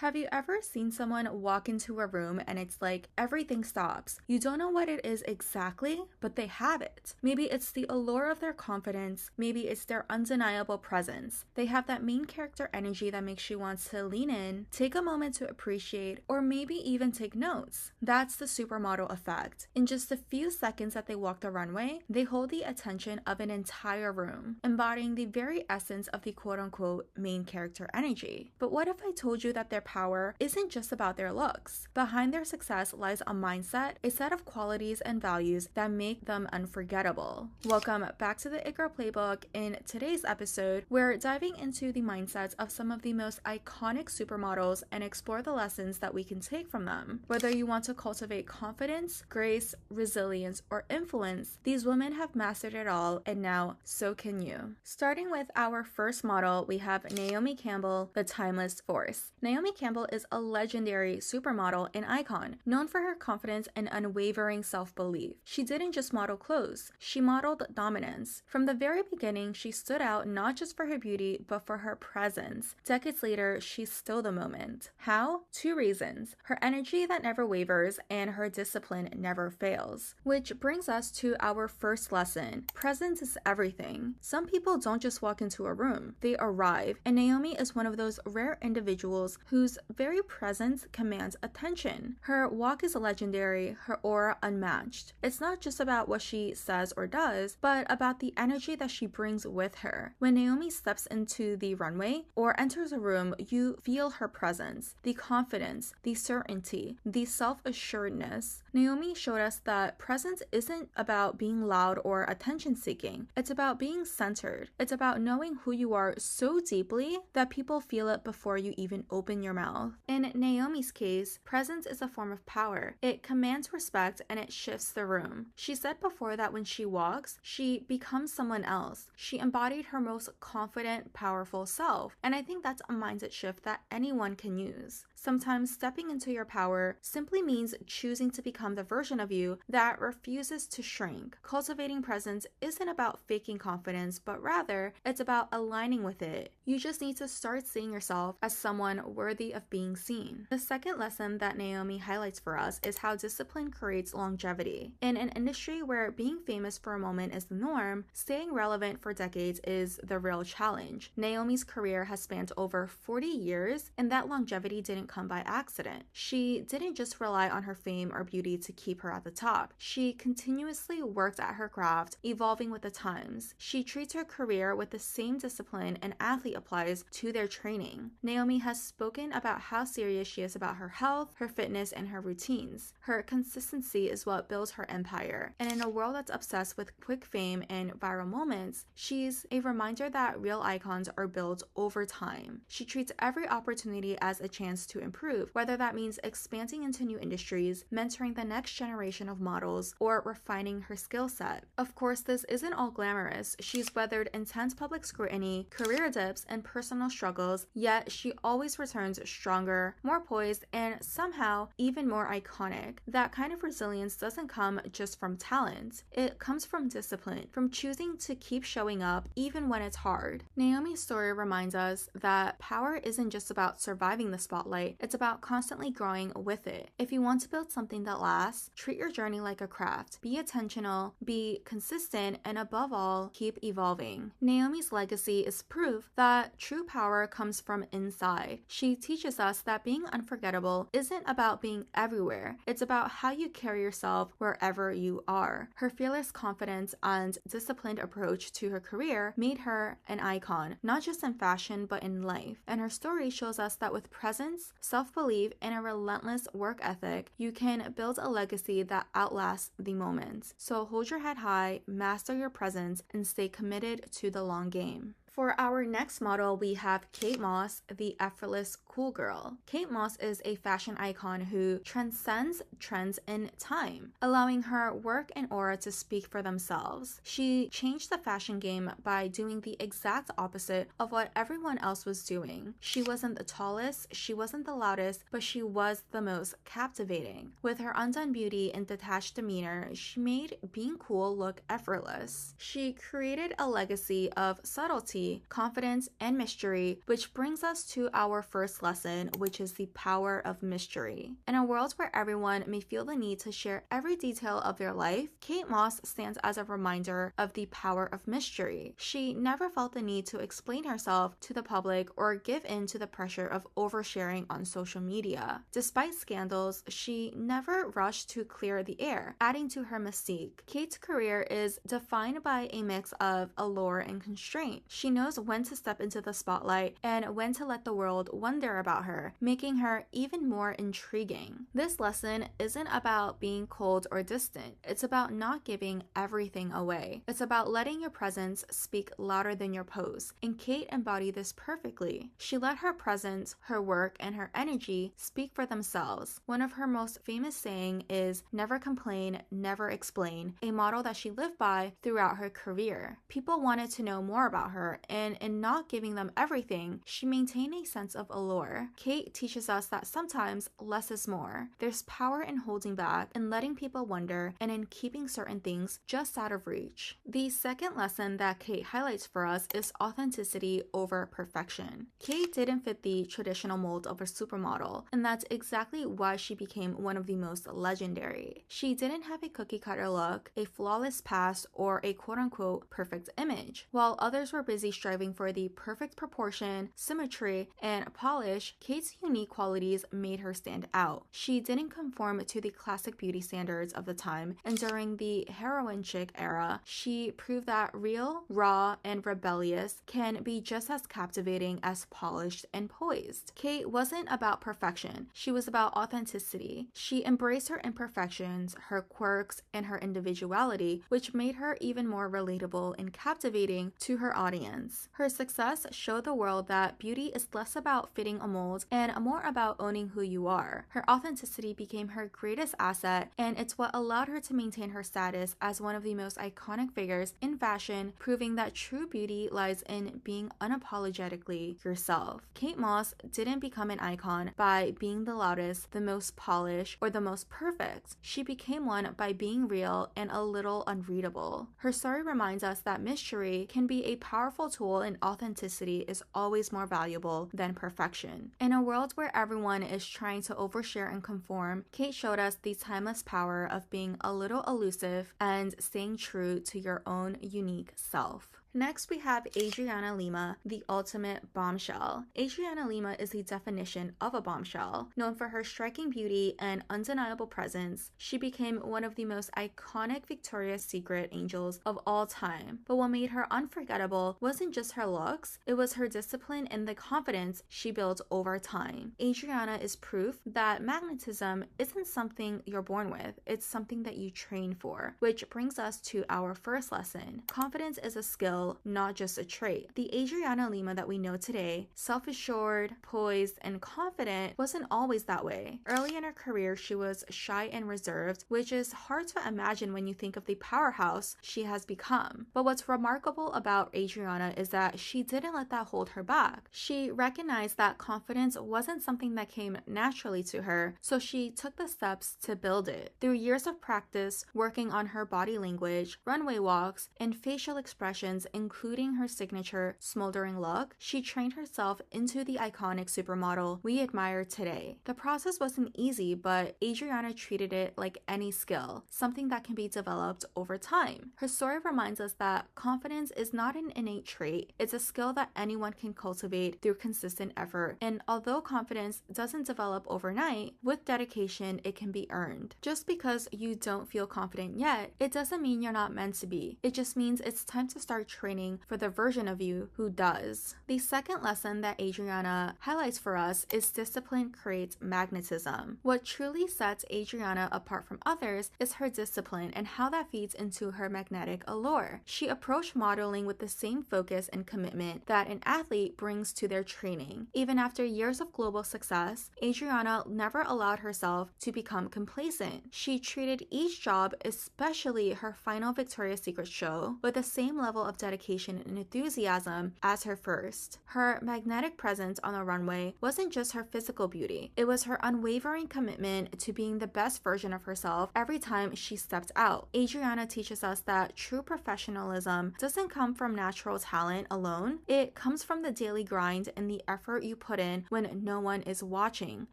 Have you ever seen someone walk into a room and it's like everything stops? You don't know what it is exactly, but they have it. Maybe it's the allure of their confidence, maybe it's their undeniable presence. They have that main character energy that makes you want to lean in, take a moment to appreciate, or maybe even take notes. That's the supermodel effect. In just a few seconds that they walk the runway, they hold the attention of an entire room, embodying the very essence of the quote-unquote main character energy. But what if I told you that their power isn't just about their looks? Behind their success lies a mindset, a set of qualities and values that make them unforgettable. Welcome back to the It Girl Playbook. In today's episode, we're diving into the mindsets of some of the most iconic supermodels and explore the lessons that we can take from them. Whether you want to cultivate confidence, grace, resilience, or influence, these women have mastered it all, and now so can you. Starting with our first model, we have Naomi Campbell, the timeless force. Naomi Campbell is a legendary supermodel and icon, known for her confidence and unwavering self-belief. She didn't just model clothes, she modeled dominance. From the very beginning, she stood out not just for her beauty, but for her presence. Decades later, she's still the moment. How? Two reasons: her energy that never wavers and her discipline never fails. Which brings us to our first lesson. Presence is everything. Some people don't just walk into a room, they arrive, and Naomi is one of those rare individuals whose very presence commands attention. Her walk is legendary, her aura unmatched. It's not just about what she says or does, but about the energy that she brings with her. When Naomi steps into the runway or enters a room, you feel her presence, the confidence, the certainty, the self-assuredness. Naomi showed us that presence isn't about being loud or attention-seeking. It's about being centered. It's about knowing who you are so deeply that people feel it before you even open your mouth. In Naomi's case, presence is a form of power. It commands respect and it shifts the room. She said before that when she walks, she becomes someone else. She embodied her most confident, powerful self. And I think that's a mindset shift that anyone can use. Sometimes stepping into your power simply means choosing to become the version of you that refuses to shrink. Cultivating presence isn't about faking confidence, but rather it's about aligning with it. You just need to start seeing yourself as someone worthy of being seen. The second lesson that Naomi highlights for us is how discipline creates longevity. In an industry where being famous for a moment is the norm, staying relevant for decades is the real challenge. Naomi's career has spanned over 40 years, and that longevity didn't come by accident. She didn't just rely on her fame or beauty to keep her at the top. She continuously worked at her craft, evolving with the times. She treats her career with the same discipline an athlete applies to their training. Naomi has spoken about how serious she is about her health, her fitness, and her routines. Her consistency is what builds her empire. And in a world that's obsessed with quick fame and viral moments, she's a reminder that real icons are built over time. She treats every opportunity as a chance to improve, whether that means expanding into new industries, mentoring the next generation of models, or refining her skill set. Of course, this isn't all glamorous. She's weathered intense public scrutiny, career dips, and personal struggles, yet she always returns stronger, more poised, and somehow even more iconic. That kind of resilience doesn't come just from talent. It comes from discipline, from choosing to keep showing up even when it's hard. Naomi's story reminds us that power isn't just about surviving the spotlight, it's about constantly growing with it. If you want to build something that lasts, treat your journey like a craft. Be intentional, be consistent, and above all, keep evolving. Naomi's legacy is proof that true power comes from inside. She teaches us that being unforgettable isn't about being everywhere. It's about how you carry yourself wherever you are. Her fearless confidence and disciplined approach to her career made her an icon, not just in fashion, but in life. And her story shows us that with presence, self-belief, and a relentless work ethic, you can build a legacy that outlasts the moment. So hold your head high, master your presence, and stay committed to the long game. For our next model, we have Kate Moss, the effortless cool girl. Kate Moss is a fashion icon who transcends trends in time, allowing her work and aura to speak for themselves. She changed the fashion game by doing the exact opposite of what everyone else was doing. She wasn't the tallest, she wasn't the loudest, but she was the most captivating. With her undone beauty and detached demeanor, she made being cool look effortless. She created a legacy of subtlety, confidence, and mystery, which brings us to our first next lesson, which is the power of mystery. In a world where everyone may feel the need to share every detail of their life, Kate Moss stands as a reminder of the power of mystery. She never felt the need to explain herself to the public or give in to the pressure of oversharing on social media. Despite scandals, she never rushed to clear the air, adding to her mystique. Kate's career is defined by a mix of allure and constraint. She knows when to step into the spotlight and when to let the world wonder about her, making her even more intriguing. This lesson isn't about being cold or distant. It's about not giving everything away. It's about letting your presence speak louder than your pose, and Kate embodied this perfectly. She let her presence, her work, and her energy speak for themselves. One of her most famous saying is, "Never complain, never explain," a motto that she lived by throughout her career. People wanted to know more about her, and in not giving them everything, she maintained a sense of allure. Kate teaches us that sometimes less is more. There's power in holding back, in letting people wonder, and in keeping certain things just out of reach. The second lesson that Kate highlights for us is authenticity over perfection. Kate didn't fit the traditional mold of a supermodel, and that's exactly why she became one of the most legendary. She didn't have a cookie-cutter look, a flawless past, or a quote-unquote perfect image. While others were busy striving for the perfect proportion, symmetry, and polish, Kate's unique qualities made her stand out. She didn't conform to the classic beauty standards of the time, and during the heroine chic era, she proved that real, raw, and rebellious can be just as captivating as polished and poised. Kate wasn't about perfection. She was about authenticity. She embraced her imperfections, her quirks, and her individuality, which made her even more relatable and captivating to her audience. Her success showed the world that beauty is less about fitting a mold and more about owning who you are. Her authenticity became her greatest asset, and it's what allowed her to maintain her status as one of the most iconic figures in fashion, proving that true beauty lies in being unapologetically yourself. Kate Moss didn't become an icon by being the loudest, the most polished, or the most perfect. She became one by being real and a little unreadable. Her story reminds us that mystery can be a powerful tool and authenticity is always more valuable than perfection. In a world where everyone is trying to overshare and conform, Kate showed us the timeless power of being a little elusive and staying true to your own unique self. Next, we have Adriana Lima, the ultimate bombshell. Adriana Lima is the definition of a bombshell. Known for her striking beauty and undeniable presence, she became one of the most iconic Victoria's Secret angels of all time. But what made her unforgettable wasn't just her looks, it was her discipline and the confidence she built over time. Adriana is proof that magnetism isn't something you're born with, it's something that you train for, which brings us to our first lesson. Confidence is a skill, not just a trait. The Adriana Lima that we know today, self-assured, poised, and confident, wasn't always that way. Early in her career, she was shy and reserved, which is hard to imagine when you think of the powerhouse she has become. But what's remarkable about Adriana is that she didn't let that hold her back. She recognized that confidence wasn't something that came naturally to her, so she took the steps to build it. Through years of practice, working on her body language, runway walks, and facial expressions, including her signature smoldering look, she trained herself into the iconic supermodel we admire today. The process wasn't easy, but Adriana treated it like any skill, something that can be developed over time. Her story reminds us that confidence is not an innate trait, it's a skill that anyone can cultivate through consistent effort, and although confidence doesn't develop overnight, with dedication it can be earned. Just because you don't feel confident yet, it doesn't mean you're not meant to be. It just means it's time to start training for the version of you who does. The second lesson that Adriana highlights for us is discipline creates magnetism. What truly sets Adriana apart from others is her discipline and how that feeds into her magnetic allure. She approached modeling with the same focus and commitment that an athlete brings to their training. Even after years of global success, Adriana never allowed herself to become complacent. She treated each job, especially her final Victoria's Secret show, with the same level of dedication dedication and enthusiasm as her first. Her magnetic presence on the runway wasn't just her physical beauty, it was her unwavering commitment to being the best version of herself every time she stepped out. Adriana teaches us that true professionalism doesn't come from natural talent alone, it comes from the daily grind and the effort you put in when no one is watching.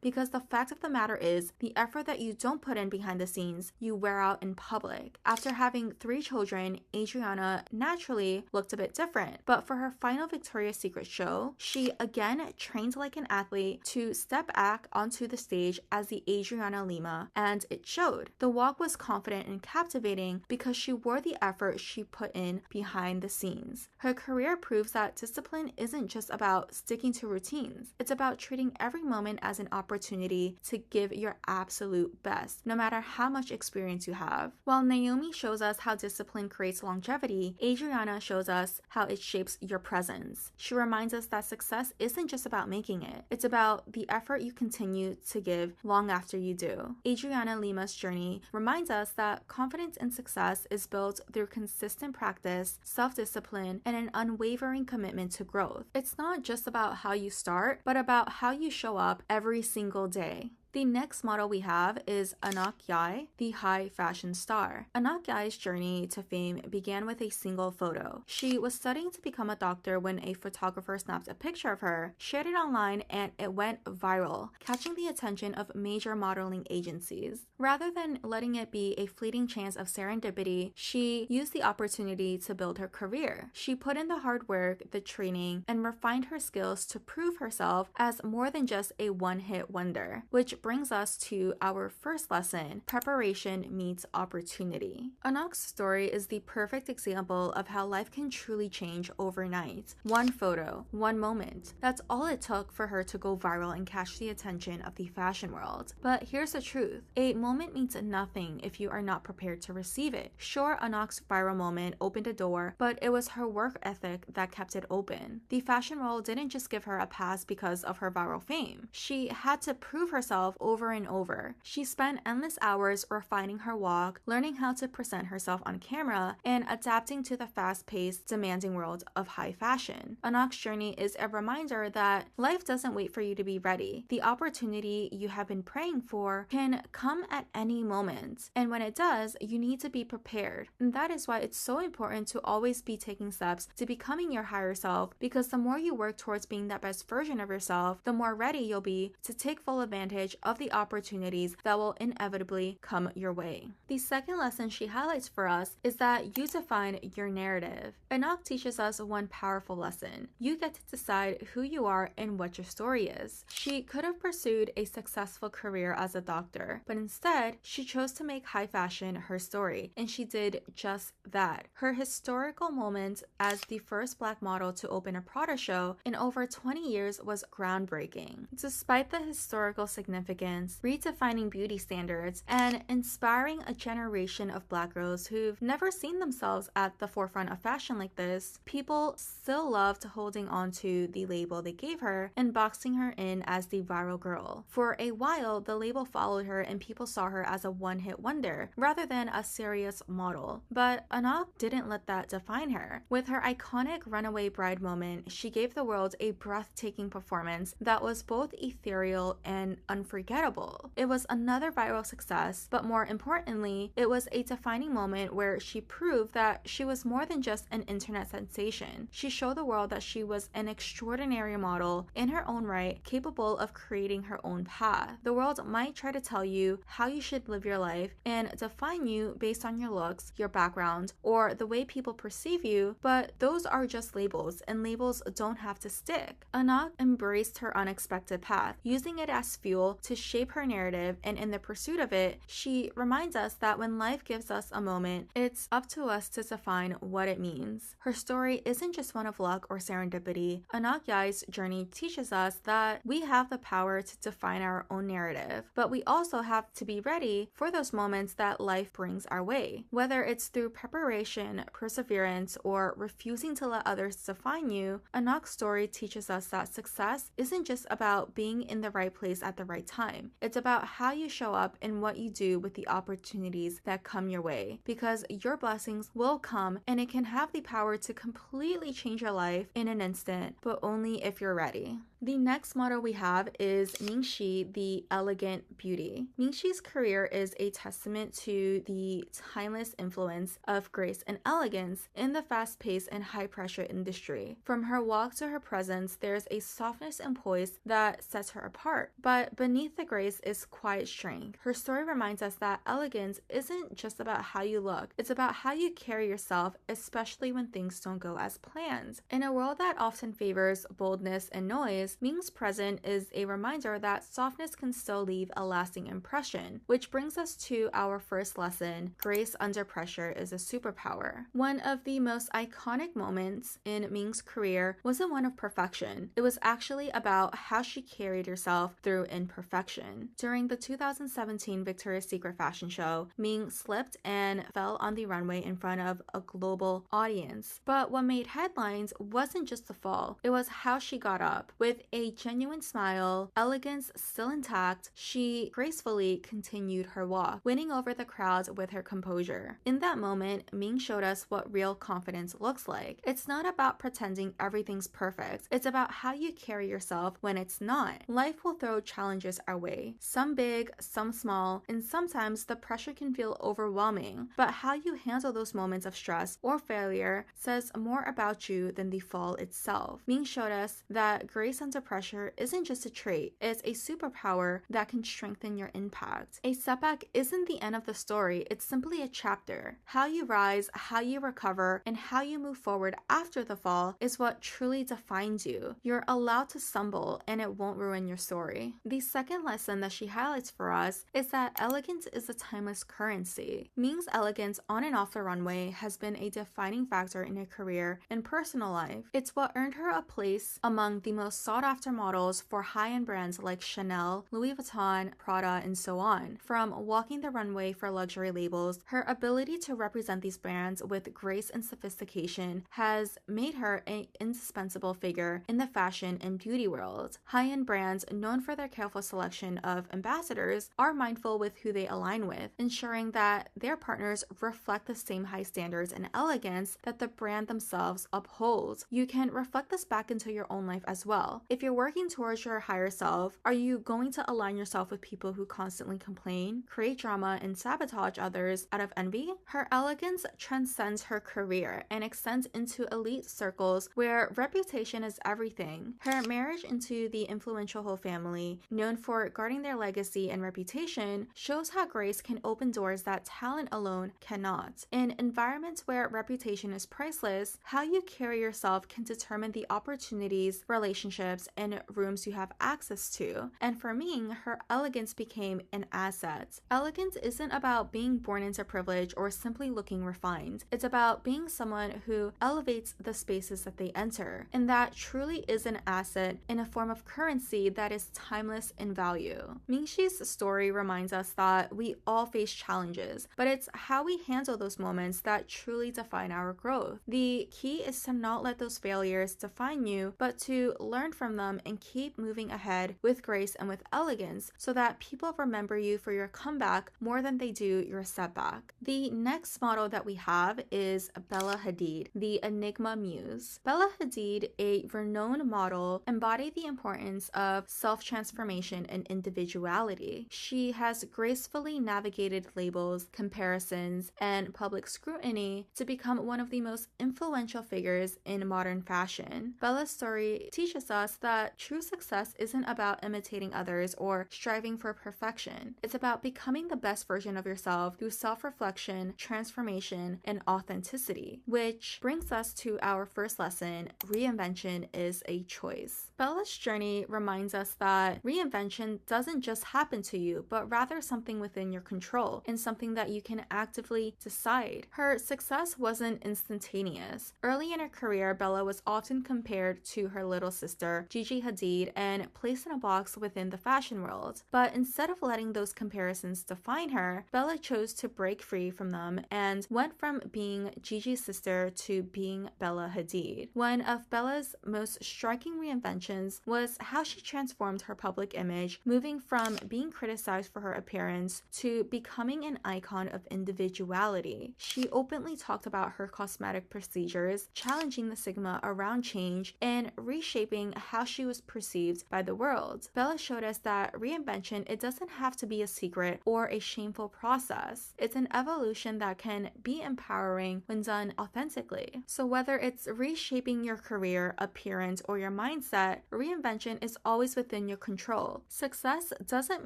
Because the fact of the matter is, the effort that you don't put in behind the scenes, you wear out in public. After having 3 children, Adriana naturally looked a bit different, but for her final Victoria's Secret show, she again trained like an athlete to step back onto the stage as the Adriana Lima, and it showed. The walk was confident and captivating because she wore the effort she put in behind the scenes. Her career proves that discipline isn't just about sticking to routines, it's about treating every moment as an opportunity to give your absolute best, no matter how much experience you have. While Naomi shows us how discipline creates longevity, Adriana shows us how it shapes your presence. She reminds us that success isn't just about making it, it's about the effort you continue to give long after you do. Adriana Lima's journey reminds us that confidence and success is built through consistent practice, self-discipline, and an unwavering commitment to growth. It's not just about how you start, but about how you show up every single day. The next model we have is Anak Yai, the high fashion star. Anak Yai's journey to fame began with a single photo. She was studying to become a doctor when a photographer snapped a picture of her, shared it online, and it went viral, catching the attention of major modeling agencies. Rather than letting it be a fleeting chance of serendipity, she used the opportunity to build her career. She put in the hard work, the training, and refined her skills to prove herself as more than just a one-hit wonder, which brings us to our first lesson: preparation meets opportunity. Anak's story is the perfect example of how life can truly change overnight. One photo, one moment. That's all it took for her to go viral and catch the attention of the fashion world. But here's the truth: a moment means nothing if you are not prepared to receive it. Sure, Anak's viral moment opened a door, but it was her work ethic that kept it open. The fashion world didn't just give her a pass because of her viral fame. She had to prove herself over and over. She spent endless hours refining her walk, learning how to present herself on camera, and adapting to the fast-paced, demanding world of high fashion. Anak's journey is a reminder that life doesn't wait for you to be ready. The opportunity you have been praying for can come at any moment, and when it does, you need to be prepared. And that is why it's so important to always be taking steps to becoming your higher self, because the more you work towards being that best version of yourself, the more ready you'll be to take full advantage of the opportunities that will inevitably come your way. The second lesson she highlights for us is that you define your narrative. Anak teaches us one powerful lesson: you get to decide who you are and what your story is. She could have pursued a successful career as a doctor, but instead she chose to make high fashion her story, and she did just that. Her historical moment as the first Black model to open a Prada show in over 20 years was groundbreaking. Despite the historical significance, redefining beauty standards, and inspiring a generation of Black girls who've never seen themselves at the forefront of fashion like this, people still loved holding on to the label they gave her and boxing her in as the viral girl. For a while, the label followed her and people saw her as a one-hit wonder rather than a serious model. But Anak didn't let that define her. With her iconic runaway bride moment, she gave the world a breathtaking performance that was both ethereal and unforgettable. It was another viral success, but more importantly, it was a defining moment where she proved that she was more than just an internet sensation. She showed the world that she was an extraordinary model in her own right, capable of creating her own path. The world might try to tell you how you should live your life and define you based on your looks, your background, or the way people perceive you, but those are just labels, and labels don't have to stick. Anak embraced her unexpected path, using it as fuel to shape her narrative, and in the pursuit of it, she reminds us that when life gives us a moment, it's up to us to define what it means. Her story isn't just one of luck or serendipity. Anak Yai's journey teaches us that we have the power to define our own narrative, but we also have to be ready for those moments that life brings our way. Whether it's through preparation, perseverance, or refusing to let others define you, Anak's story teaches us that success isn't just about being in the right place at the right time. time. It's about how you show up and what you do with the opportunities that come your way, because your blessings will come and it can have the power to completely change your life in an instant, but only if you're ready. The next model we have is Mingxi, the elegant beauty. Mingxi's career is a testament to the timeless influence of grace and elegance in the fast-paced and high-pressure industry. From her walk to her presence, there's a softness and poise that sets her apart. But beneath the grace is quiet strength. Her story reminds us that elegance isn't just about how you look, it's about how you carry yourself, especially when things don't go as planned. In a world that often favors boldness and noise, Ming's present is a reminder that softness can still leave a lasting impression, which brings us to our first lesson: grace under pressure is a superpower. One of the most iconic moments in Ming's career wasn't one of perfection. It was actually about how she carried herself through imperfection. During the 2017 Victoria's Secret fashion show, Ming slipped and fell on the runway in front of a global audience. But what made headlines wasn't just the fall, it was how she got up. With a genuine smile, elegance still intact, she gracefully continued her walk, winning over the crowd with her composure. In that moment, Ming showed us what real confidence looks like. It's not about pretending everything's perfect, it's about how you carry yourself when it's not. Life will throw challenges our way, some big, some small, and sometimes the pressure can feel overwhelming, but how you handle those moments of stress or failure says more about you than the fall itself. Ming showed us that grace under pressure isn't just a trait, it's a superpower that can strengthen your impact. A setback isn't the end of the story, it's simply a chapter. How you rise, how you recover, and how you move forward after the fall is what truly defines you. You're allowed to stumble and it won't ruin your story. The second lesson that she highlights for us is that elegance is a timeless currency. Ming's elegance on and off the runway has been a defining factor in her career and personal life. It's what earned her a place among the most sought-after models for high-end brands like Chanel, Louis Vuitton, Prada, and so on. From walking the runway for luxury labels, her ability to represent these brands with grace and sophistication has made her an indispensable figure in the fashion and beauty world. High-end brands, known for their careful selection of ambassadors, are mindful with who they align with, ensuring that their partners reflect the same high standards and elegance that the brand themselves upholds. You can reflect this back into your own life as well. If you're working towards your higher self, are you going to align yourself with people who constantly complain, create drama, and sabotage others out of envy? Her elegance transcends her career and extends into elite circles where reputation is everything. Her marriage into the influential Ho family, known for guarding their legacy and reputation, shows how grace can open doors that talent alone cannot. In environments where reputation is priceless, how you carry yourself can determine the opportunities, relationships, and rooms you have access to. And for Ming, her elegance became an asset. Elegance isn't about being born into privilege or simply looking refined. It's about being someone who elevates the spaces that they enter. And that truly is an asset in a form of currency that is timeless in value. Mingxi's story reminds us that we all face challenges, but it's how we handle those moments that truly define our growth. The key is to not let those failures define you, but to learn from them and keep moving ahead with grace and with elegance so that people remember you for your comeback more than they do your setback. The next model that we have is Bella Hadid, the Enigma Muse. Bella Hadid, a renowned model, embodied the importance of self-transformation and individuality. She has gracefully navigated labels, comparisons, and public scrutiny to become one of the most influential figures in modern fashion. Bella's story teaches us that true success isn't about imitating others or striving for perfection. It's about becoming the best version of yourself through self-reflection, transformation, and authenticity. Which brings us to our first lesson: reinvention is a choice. Bella's journey reminds us that reinvention doesn't just happen to you, but rather something within your control and something that you can actively decide. Her success wasn't instantaneous. Early in her career, Bella was often compared to her little sister sister Gigi Hadid and placed in a box within the fashion world. But instead of letting those comparisons define her, Bella chose to break free from them and went from being Gigi's sister to being Bella Hadid. One of Bella's most striking reinventions was how she transformed her public image, moving from being criticized for her appearance to becoming an icon of individuality. She openly talked about her cosmetic procedures, challenging the stigma around change, and reshaping how she was perceived by the world. Bella showed us that reinvention, it doesn't have to be a secret or a shameful process. It's an evolution that can be empowering when done authentically. So whether it's reshaping your career, appearance, or your mindset, reinvention is always within your control. Success doesn't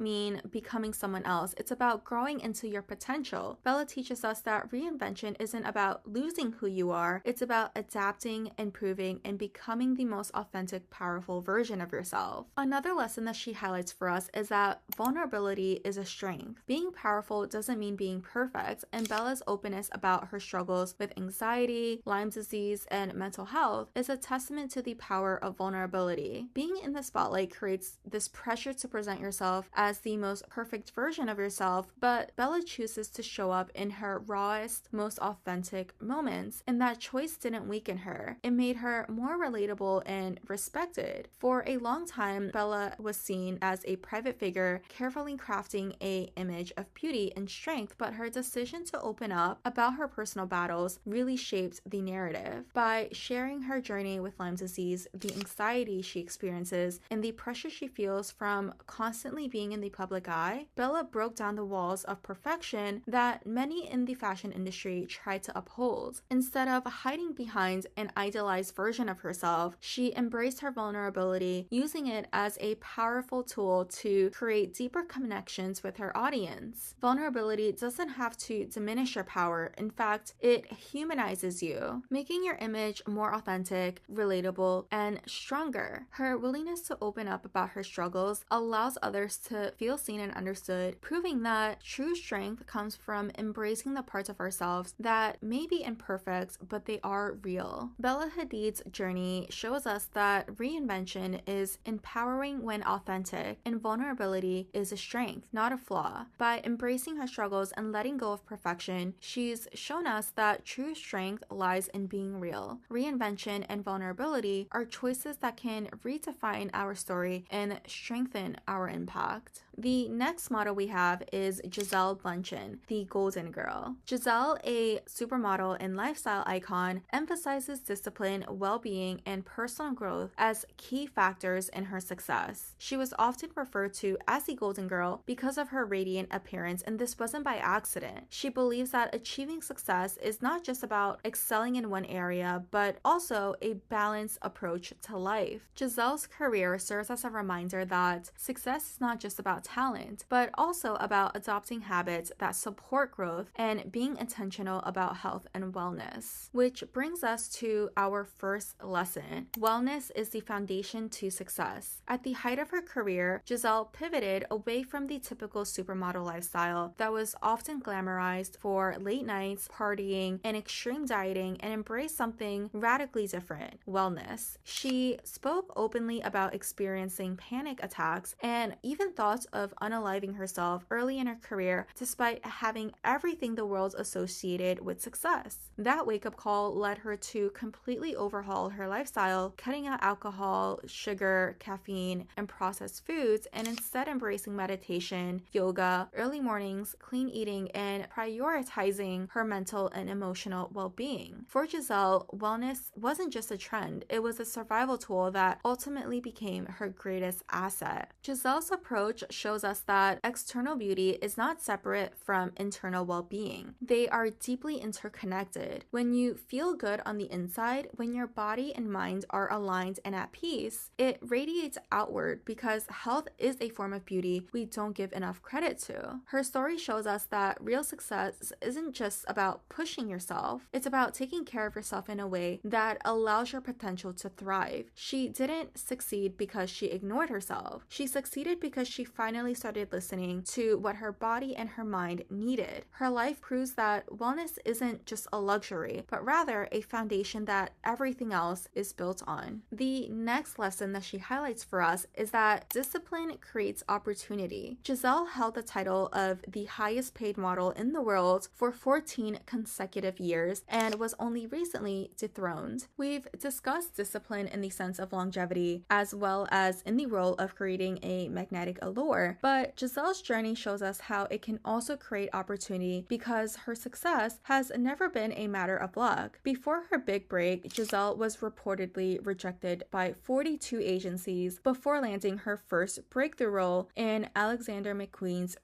mean becoming someone else. It's about growing into your potential. Bella teaches us that reinvention isn't about losing who you are. It's about adapting, improving, and becoming the most authentic, powerful version of yourself. Another lesson that she highlights for us is that vulnerability is a strength. Being powerful doesn't mean being perfect, and Bella's openness about her struggles with anxiety, Lyme disease, and mental health is a testament to the power of vulnerability. Being in the spotlight creates this pressure to present yourself as the most perfect version of yourself, but Bella chooses to show up in her rawest, most authentic moments, and that choice didn't weaken her. It made her more relatable and respected. For a long time, Bella was seen as a private figure, carefully crafting an image of beauty and strength, but her decision to open up about her personal battles really shaped the narrative. By sharing her journey with Lyme disease, the anxiety she experiences, and the pressure she feels from constantly being in the public eye, Bella broke down the walls of perfection that many in the fashion industry try to uphold. Instead of hiding behind an idealized version of herself, she embraced her vulnerability, using it as a powerful tool to create deeper connections with her audience. Vulnerability doesn't have to diminish your power. In fact, it humanizes you, making your image more authentic, relatable, and stronger. Her willingness to open up about her struggles allows others to feel seen and understood, proving that true strength comes from embracing the parts of ourselves that may be imperfect, but they are real. Bella Hadid's journey shows us that reinvention is empowering when authentic, and vulnerability is a strength, not a flaw. By embracing her struggles and letting go of perfection, she's shown us that true strength lies in being real. Reinvention and vulnerability are choices that can redefine our story and strengthen our impact. The next model we have is Gisele Bündchen, the Golden Girl. Gisele, a supermodel and lifestyle icon, emphasizes discipline, well-being, and personal growth as key factors in her success. She was often referred to as the Golden Girl because of her radiant appearance, and this wasn't by accident. She believes that achieving success is not just about excelling in one area, but also a balanced approach to life. Gisele's career serves as a reminder that success is not just about talent, but also about adopting habits that support growth and being intentional about health and wellness. Which brings us to our first lesson. Wellness is the foundation to success. At the height of her career, Gisele pivoted away from the typical supermodel lifestyle that was often glamorized for late nights, partying, and extreme dieting, and embraced something radically different: wellness. She spoke openly about experiencing panic attacks and even thoughts of unaliving herself early in her career, despite having everything the world associated with success. That wake-up call led her to completely overhaul her lifestyle, cutting out alcohol, sugar, caffeine, and processed foods, and instead embracing meditation, yoga, early mornings, clean eating, and prioritizing her mental and emotional well-being. For Gisele, wellness wasn't just a trend, it was a survival tool that ultimately became her greatest asset. Gisele's approach shows us that external beauty is not separate from internal well-being. They are deeply interconnected. When you feel good on the inside, when your body and mind are aligned and at peace, it radiates outward, because health is a form of beauty we don't give enough credit to. Her story shows us that real success isn't just about pushing yourself, it's about taking care of yourself in a way that allows your potential to thrive. She didn't succeed because she ignored herself. She succeeded because she finally finally started listening to what her body and her mind needed. Her life proves that wellness isn't just a luxury, but rather a foundation that everything else is built on. The next lesson that she highlights for us is that discipline creates opportunity. Gisele held the title of the highest paid model in the world for 14 consecutive years and was only recently dethroned. We've discussed discipline in the sense of longevity as well as in the role of creating a magnetic allure, but Gisele's journey shows us how it can also create opportunity because her success has never been a matter of luck. Before her big break, Gisele was reportedly rejected by 42 agencies before landing her first breakthrough role in Alexander McQueen's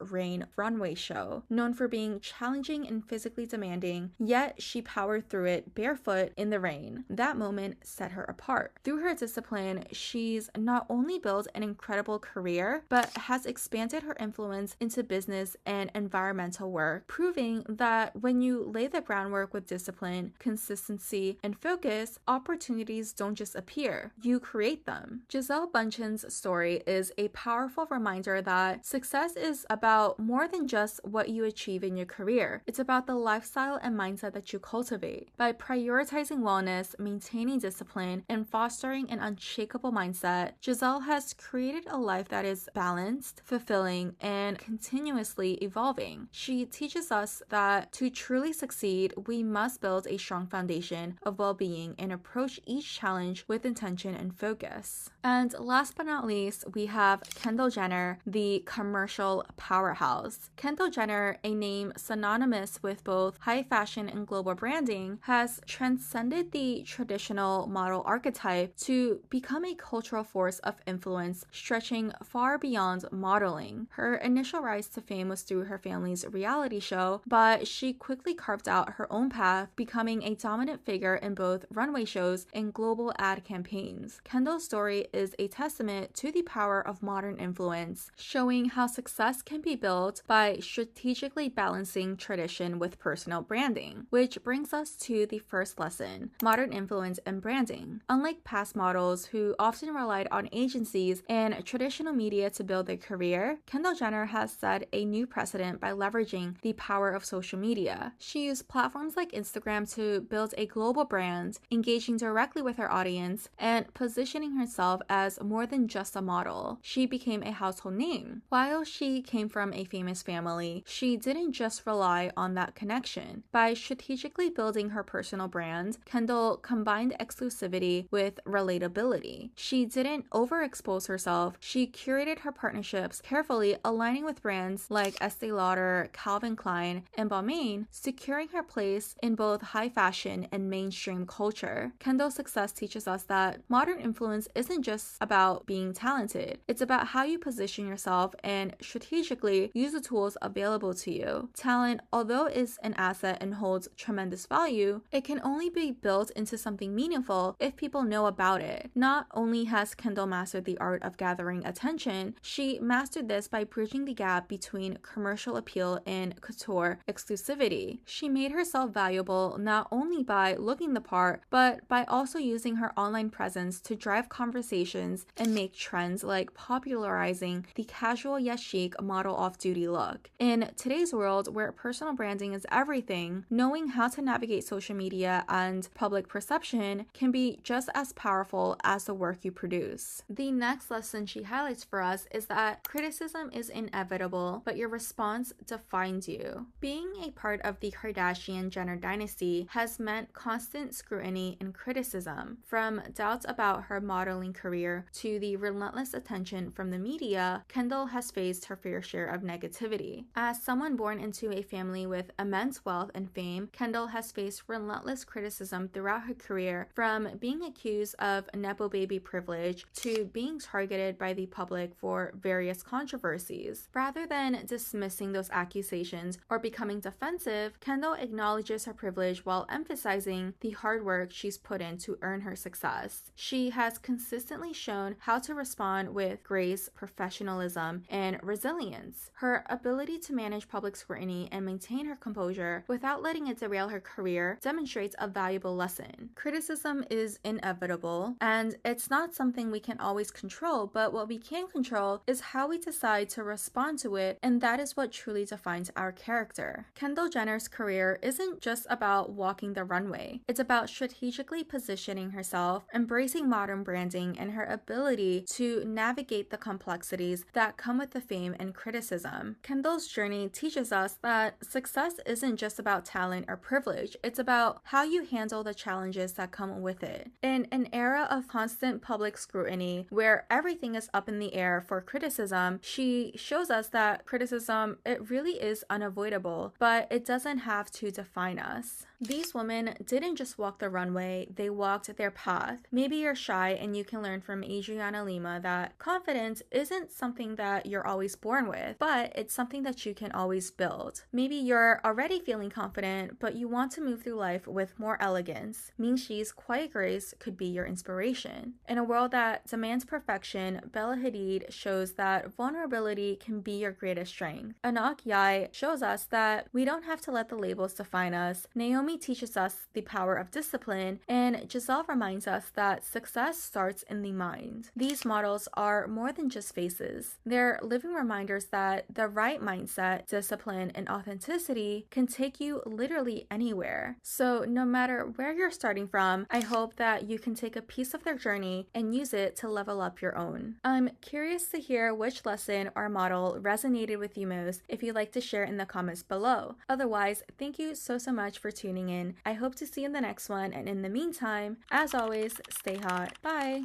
Runway show. Known for being challenging and physically demanding, yet she powered through it barefoot in the rain. That moment set her apart. Through her discipline, she's not only built an incredible career, but has expanded her influence into business and environmental work, proving that when you lay the groundwork with discipline, consistency, and focus, opportunities don't just appear, you create them. Gisele Bündchen's story is a powerful reminder that success is about more than just what you achieve in your career. It's about the lifestyle and mindset that you cultivate. By prioritizing wellness, maintaining discipline, and fostering an unshakable mindset, Gisele has created a life that is balanced, fulfilling, and continuously evolving. She teaches us that to truly succeed, we must build a strong foundation of well-being and approach each challenge with intention and focus. And last but not least, we have Kendall Jenner, the commercial powerhouse. Kendall Jenner, a name synonymous with both high fashion and global branding, has transcended the traditional model archetype to become a cultural force of influence stretching far beyond modeling. Her initial rise to fame was through her family's reality show, but she quickly carved out her own path, becoming a dominant figure in both runway shows and global ad campaigns. Kendall's story is a testament to the power of modern influence, showing how success can be built by strategically balancing tradition with personal branding, which brings us to the first lesson: modern influence and branding. Unlike past models who often relied on agencies and traditional media to build their career, Kendall Jenner has set a new precedent by leveraging the power of social media. She used platforms like Instagram to build a global brand, engaging directly with her audience and positioning herself as more than just a model. She became a household name. While she came from a famous family, she didn't just rely on that connection. By strategically building her personal brand, Kendall combined exclusivity with relatability. She didn't overexpose herself. She curated her partnerships carefully, aligning with brands like Estee Lauder, Calvin Klein, and Balmain, securing her place in both high fashion and mainstream culture. Kendall's success teaches us that modern influence isn't just about being talented. It's about how you position yourself and strategically use the tools available to you. Talent, although is an asset and holds tremendous value, it can only be built into something meaningful if people know about it. Not only has Kendall mastered the art of gathering attention, she mastered this by bridging the gap between commercial appeal and couture exclusivity. She made herself valuable not only by looking the part, but by also using her online presence to drive conversations and make trends, like popularizing the casual yet chic model off-duty look. In today's world, where personal branding is everything, knowing how to navigate social media and public perception can be just as powerful as the work you produce. The next lesson she highlights for us is that criticism is inevitable, but your response defines you. Being a part of the Kardashian-Jenner dynasty has meant constant scrutiny and criticism. From doubts about her modeling career to the relentless attention from the media, Kendall has faced her fair share of negativity. As someone born into a family with immense wealth and fame, Kendall has faced relentless criticism throughout her career, from being accused of nepo baby privilege to being targeted by the public for various controversies. Rather than dismissing those accusations or becoming defensive, Kendall acknowledges her privilege while emphasizing the hard work she's put in to earn her success. She has consistently shown how to respond with grace, professionalism, and resilience. Her ability to manage public scrutiny and maintain her composure without letting it derail her career demonstrates a valuable lesson. Criticism is inevitable, and it's not something we can always control, but what we can control is how how we decide to respond to it, and that is what truly defines our character. Kendall Jenner's career isn't just about walking the runway. It's about strategically positioning herself, embracing modern branding, and her ability to navigate the complexities that come with the fame and criticism. Kendall's journey teaches us that success isn't just about talent or privilege, it's about how you handle the challenges that come with it. In an era of constant public scrutiny, where everything is up in the air for criticism, she shows us that criticism, it really is unavoidable, but it doesn't have to define us. These women didn't just walk the runway, they walked their path. Maybe you're shy and you can learn from Adriana Lima that confidence isn't something that you're always born with, but it's something that you can always build. Maybe you're already feeling confident, but you want to move through life with more elegance. Mingshi's quiet grace could be your inspiration. In a world that demands perfection, Bella Hadid shows that vulnerability can be your greatest strength. Anak Yai shows us that we don't have to let the labels define us. Naomi teaches us the power of discipline, and Gisele reminds us that success starts in the mind. These models are more than just faces. They're living reminders that the right mindset, discipline, and authenticity can take you literally anywhere. So no matter where you're starting from, I hope that you can take a piece of their journey and use it to level up your own. I'm curious to hear which lesson or model resonated with you most. If you'd like to share in the comments below. Otherwise, thank you so much for tuning in. I hope to see you in the next one, and in the meantime, as always, stay hot. Bye!